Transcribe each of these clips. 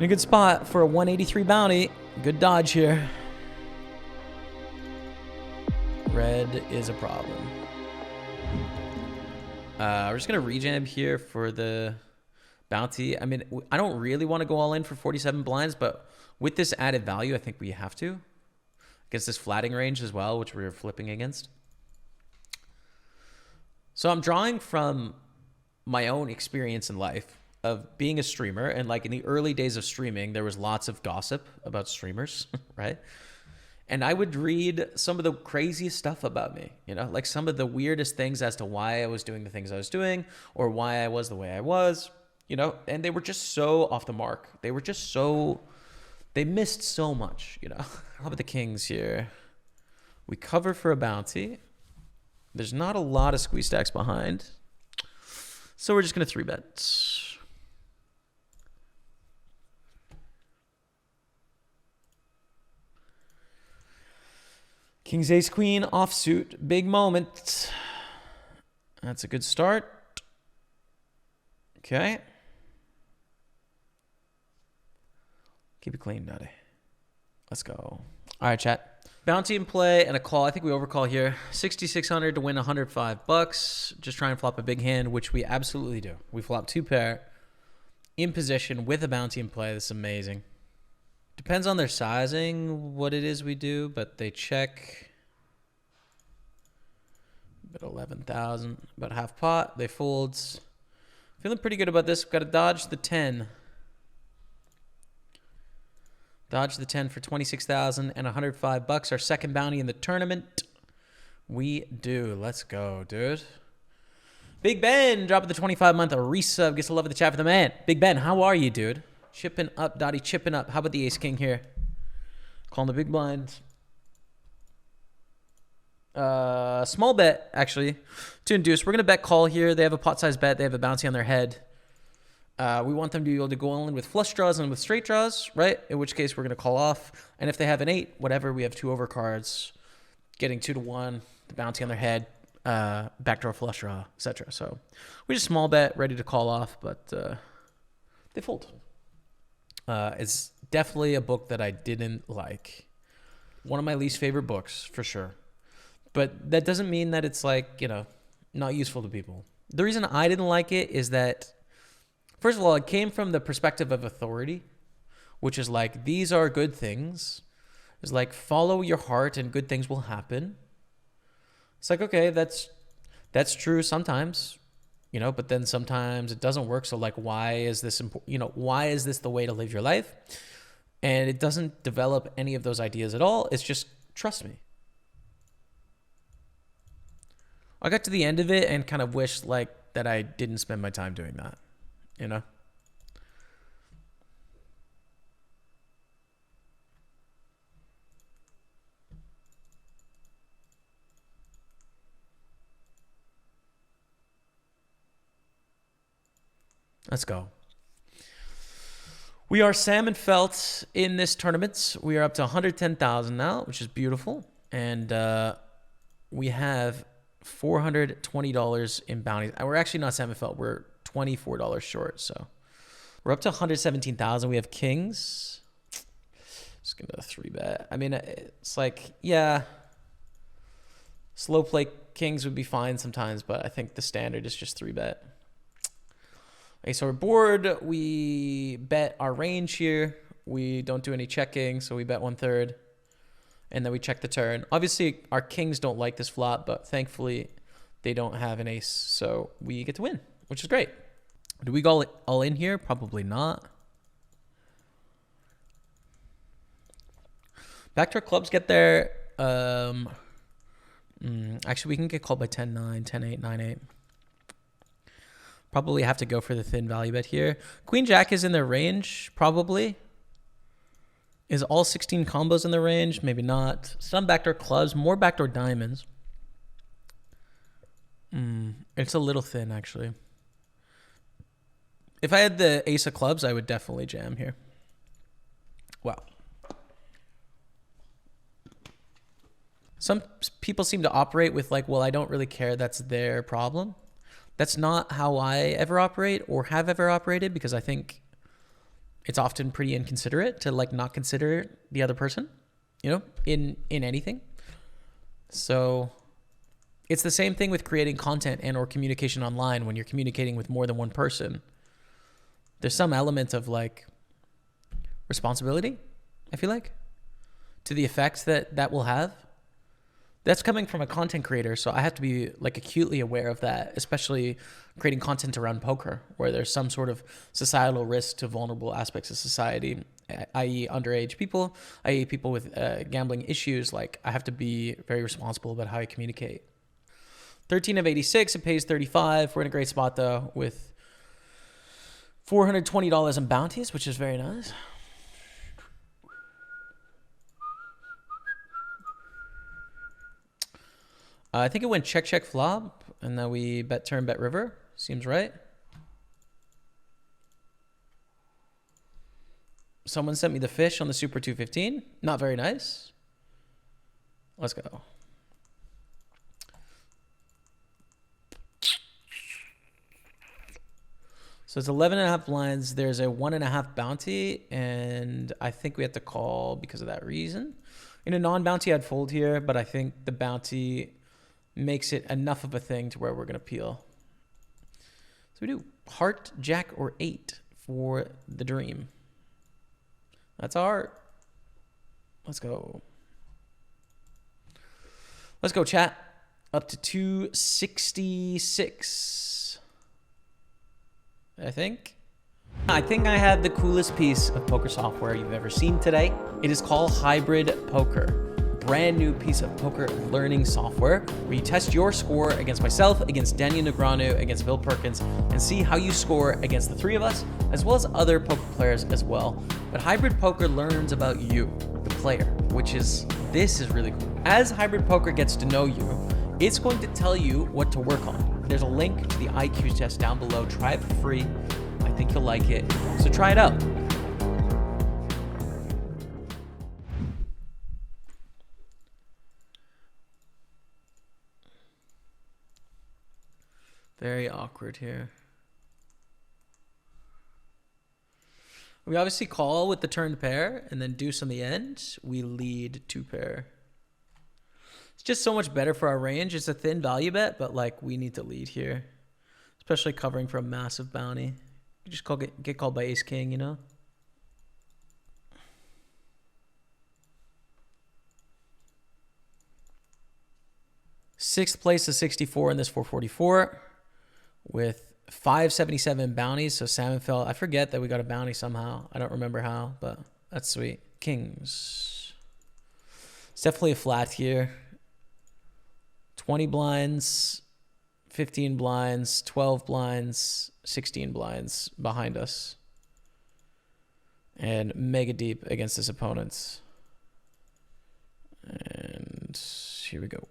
In a good spot for a 183 bounty. Good dodge here. Red is a problem. We're just going to rejam here for the bounty. I mean, I don't really want to go all in for 47 blinds, but with this added value, I think we have to. Against this flatting range as well, which we're flipping against. So I'm drawing from my own experience in life of being a streamer. And like in the early days of streaming, there was lots of gossip about streamers, right? And I would read some of the craziest stuff about me, you know, like some of the weirdest things as to why I was doing the things I was doing or why I was the way I was, you know, and they were just so off the mark. They were just so, they missed so much, you know. How about the kings here? We cover for a bounty. There's not a lot of squeeze stacks behind. So we're just going to 3-bet. King's ace queen offsuit, big moment. That's a good start. Okay. Keep it clean, Daddy. Let's go. All right, chat. Bounty in play and a call. I think we overcall here. 6,600 to win 105 bucks. Just try and flop a big hand, which we absolutely do. We flop 2 pair in position with a bounty in play. This is amazing. Depends on their sizing, what it is we do, but they check about 11,000, about half pot. They folds. Feeling pretty good about this. We've got to dodge the 10. Dodge the 10 for 26,000 and 105 bucks. Our second bounty in the tournament. We do. Let's go, dude. Big Ben dropping the 25-month resub. Gets a love of the chat for the man. Big Ben, how are you, dude? Chipping up, Dottie, chipping up. How about the ace king here? Calling the big blind. Small bet, actually, to induce. We're going to bet call here. They have a pot size bet. They have a bounty on their head. We want them to be able to go all in with flush draws and with straight draws, right? In which case, we're going to call off. And if they have an 8, whatever, we have 2 overcards. Getting 2-1, the bounty on their head, backdoor flush draw, etc. So we just small bet, ready to call off, but they fold. It's definitely a book that I didn't like. One of my least favorite books, for sure. But that doesn't mean that it's like, you know, not useful to people. The reason I didn't like it is that, first of all, it came from the perspective of authority, which is like, these are good things. It's like, follow your heart and good things will happen. It's like, okay, that's true sometimes. You know, but then sometimes it doesn't work. So like, why is this important? You know, why is this the way to live your life? And it doesn't develop any of those ideas at all. It's just, trust me. I got to the end of it and kind of wished like that I didn't spend my time doing that, you know? Let's go. We are salmon felt in this tournament. We are up to 110,000 now, which is beautiful. And we have $420 in bounties. We're actually not salmon felt. We're $24 short. So we're up to 117,000. We have kings. Just going to 3-bet. I mean, it's like, yeah, slow play kings would be fine sometimes, but I think the standard is just 3-bet. Okay, so we're bored. We bet our range here. We don't do any checking, so we bet 1/3. And then we check the turn. Obviously, our kings don't like this flop, but thankfully, they don't have an ace. So we get to win, which is great. Do we go all in here? Probably not. Backdoor clubs get there. Actually, we can get called by 10-9, 10-8, 9-8. Probably have to go for the thin value bet here. Queen Jack is in their range, probably. Is all 16 combos in the range? Maybe not. Some backdoor clubs, more backdoor diamonds. It's a little thin, actually. If I had the ace of clubs, I would definitely jam here. Wow. Some people seem to operate with like, well, I don't really care. That's their problem. That's not how I ever operate or have ever operated, because I think it's often pretty inconsiderate to like not consider the other person, you know, in anything. So it's the same thing with creating content and or communication online. When you're communicating with more than one person, there's some element of like responsibility, I feel like, to the effects that will have. That's coming from a content creator, so I have to be like acutely aware of that, especially creating content around poker, where there's some sort of societal risk to vulnerable aspects of society, i.e. underage people, i.e. people with gambling issues. Like, I have to be very responsible about how I communicate. 13 of 86, it pays 35. We're in a great spot though with $420 in bounties, which is very nice. I think it went check, check, flop, and then we bet turn, bet river. Seems right. Someone sent me the fish on the Super 215. Not very nice. Let's go. So it's 11.5 blinds. There's a 1.5 bounty, and I think we have to call because of that reason. In a non-bounty, I'd fold here, but I think the bounty makes it enough of a thing to where we're going to peel. So we do heart, jack, or 8 for the dream. That's our heart. Let's go. Let's go, chat. Up to 266. I think I have the coolest piece of poker software you've ever seen today. It is called Hybrid Poker. Brand new piece of poker learning software where you test your score against myself, against Daniel Negreanu, against Bill Perkins, and see how you score against the three of us, as well as other poker players as well. But Hybrid Poker learns about you, the player, this is really cool. As Hybrid Poker gets to know you, it's going to tell you what to work on. There's a link to the IQ test down below. Try it for free. I think you'll like it. So try it out. Very awkward here. We obviously call with the turned pair and then deuce on the end. We lead 2 pair. It's just so much better for our range. It's a thin value bet, but like we need to lead here, especially covering for a massive bounty. You just get called by ace king, you know? Sixth place to 64 in this 444. With 577 bounties, so salmon fell. I forget that we got a bounty somehow. I don't remember how, but that's sweet. Kings. It's definitely a flat here. 20 blinds, 15 blinds, 12 blinds, 16 blinds behind us. And mega deep against his opponents. And here we go.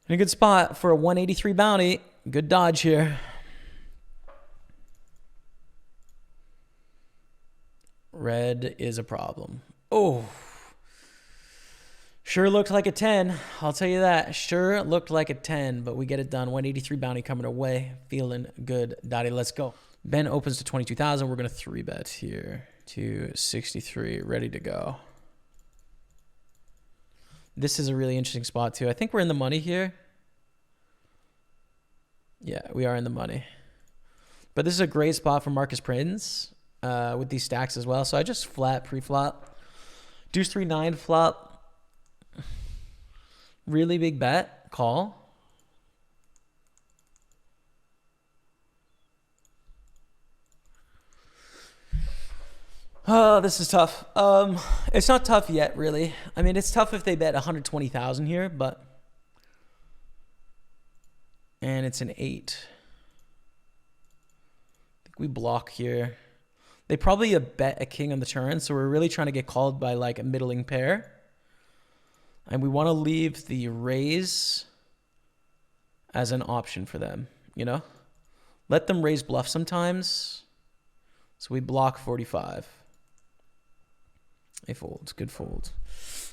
In a good spot for a 183 bounty. Good dodge here. Red is a problem. Oh. Sure looked like a 10. I'll tell you that. Sure looked like a 10, but we get it done. 183 bounty coming our way. Feeling good, Dottie. Let's go. Ben opens to 22,000. We're going to 3-bet here. 263. Ready to go. This is a really interesting spot, too. I think we're in the money here. Yeah, we are in the money. But this is a great spot for Marcus Prince with these stacks as well. So I just flat pre-flop. Deuce 3-9 flop. Really big bet. Call. Oh, this is tough. It's not tough yet, really. I mean, it's tough if they bet 120,000 here, but... And it's an 8. I think we block here. They probably bet a king on the turn, so we're really trying to get called by like a middling pair. And we want to leave the raise as an option for them, you know? Let them raise bluff sometimes. So we block 45. A fold. Good fold.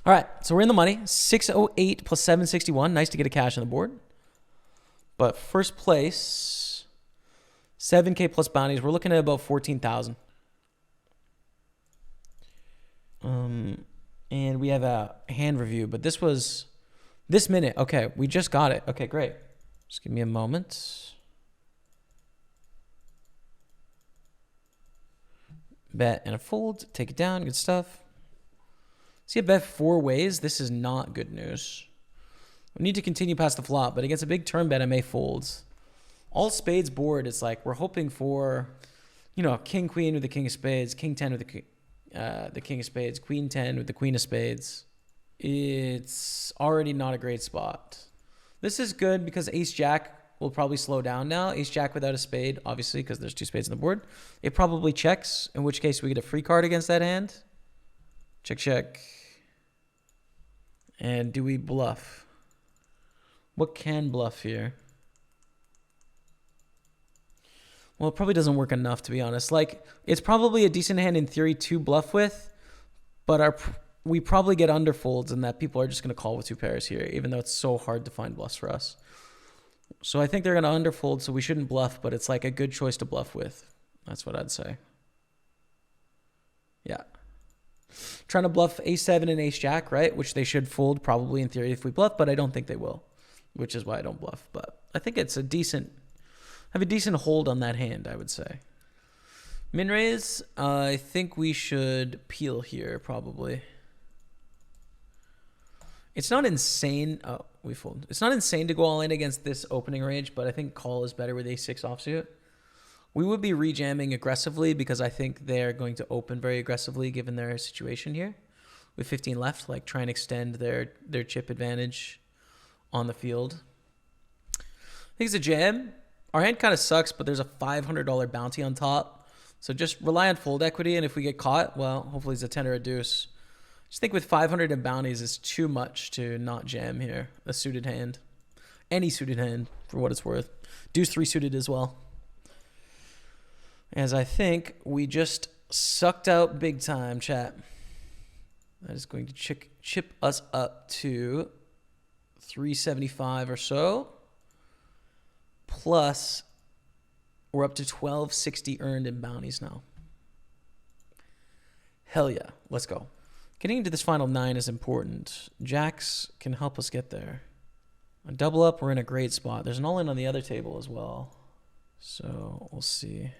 All right, so we're in the money. 608 plus 761. Nice to get a cash on the board. But first place, 7K plus bounties. We're looking at about 14,000. And we have a hand review, but this was this minute. Okay, we just got it. Okay, great. Just give me a moment. Bet and a fold. Take it down. Good stuff. See a bet 4 ways. This is not good news. We need to continue past the flop, but against a big turn bet, I may fold. All spades board, it's like we're hoping for, you know, king, queen with the king of spades, king 10 with the king of spades, queen 10 with the queen of spades. It's already not a great spot. This is good because ace jack will probably slow down now. Ace jack without a spade, obviously, because there's 2 spades on the board. It probably checks, in which case we get a free card against that hand. Check, check. And do we bluff? What can bluff here? Well, it probably doesn't work enough, to be honest. Like, it's probably a decent hand in theory to bluff with, but we probably get underfolds in that people are just going to call with 2 pairs here, even though it's so hard to find bluffs for us. So I think they're going to underfold, so we shouldn't bluff, but it's like a good choice to bluff with. That's what I'd say. Yeah. Trying to bluff ace-7 and ace-jack, right? Which they should fold probably in theory if we bluff, but I don't think they will, which is why I don't bluff. But I think it's a decent... have a decent hold on that hand, I would say. Min raise, I think we should peel here, probably. It's not insane. Oh, we fold. It's not insane to go all in against this opening range, but I think call is better with ace-6 offsuit. We would be rejamming aggressively because I think they're going to open very aggressively given their situation here. With 15 left, like try and extend their chip advantage on the field. I think it's a jam. Our hand kind of sucks, but there's a $500 bounty on top. So just rely on fold equity, and if we get caught, well, hopefully it's a 10 or a deuce. I just think with 500 in bounties is too much to not jam here. A suited hand. Any suited hand, for what it's worth. Deuce 3 suited as well. As I think we just sucked out big time, chat. That is going to chip us up to 375 or so. Plus, we're up to 1260 earned in bounties now. Hell yeah. Let's go. Getting into this final 9 is important. Jacks can help us get there. A double up, we're in a great spot. There's an all-in on the other table as well. So, we'll see.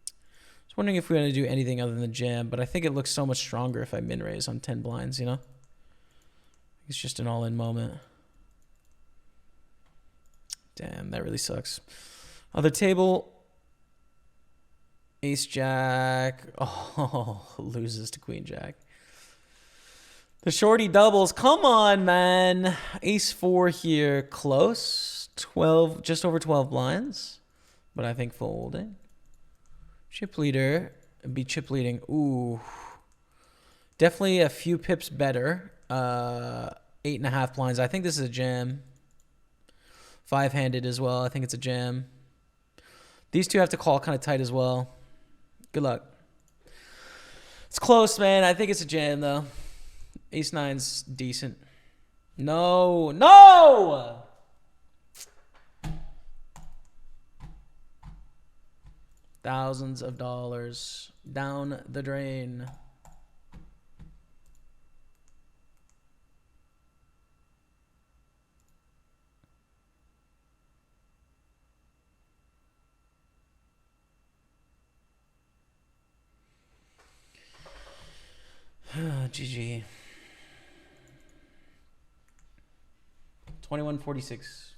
I was wondering if we want to do anything other than jam, but I think it looks so much stronger if I min-raise on 10 blinds, you know? It's just an all-in moment. Damn, that really sucks. Other table. Ace jack. Oh, loses to queen jack. The shorty doubles. Come on, man. Ace 4 here. Close. 12, just over 12 blinds. But I think folding. Chip leader. Be chip leading. Ooh. Definitely a few pips better. 8.5 blinds. I think this is a jam. 5-handed as well. I think it's a jam. These two have to call kind of tight as well. Good luck. It's close, man. I think it's a jam, though. Ace-9's decent. No. No! Thousands of dollars down the drain. GG. 2146.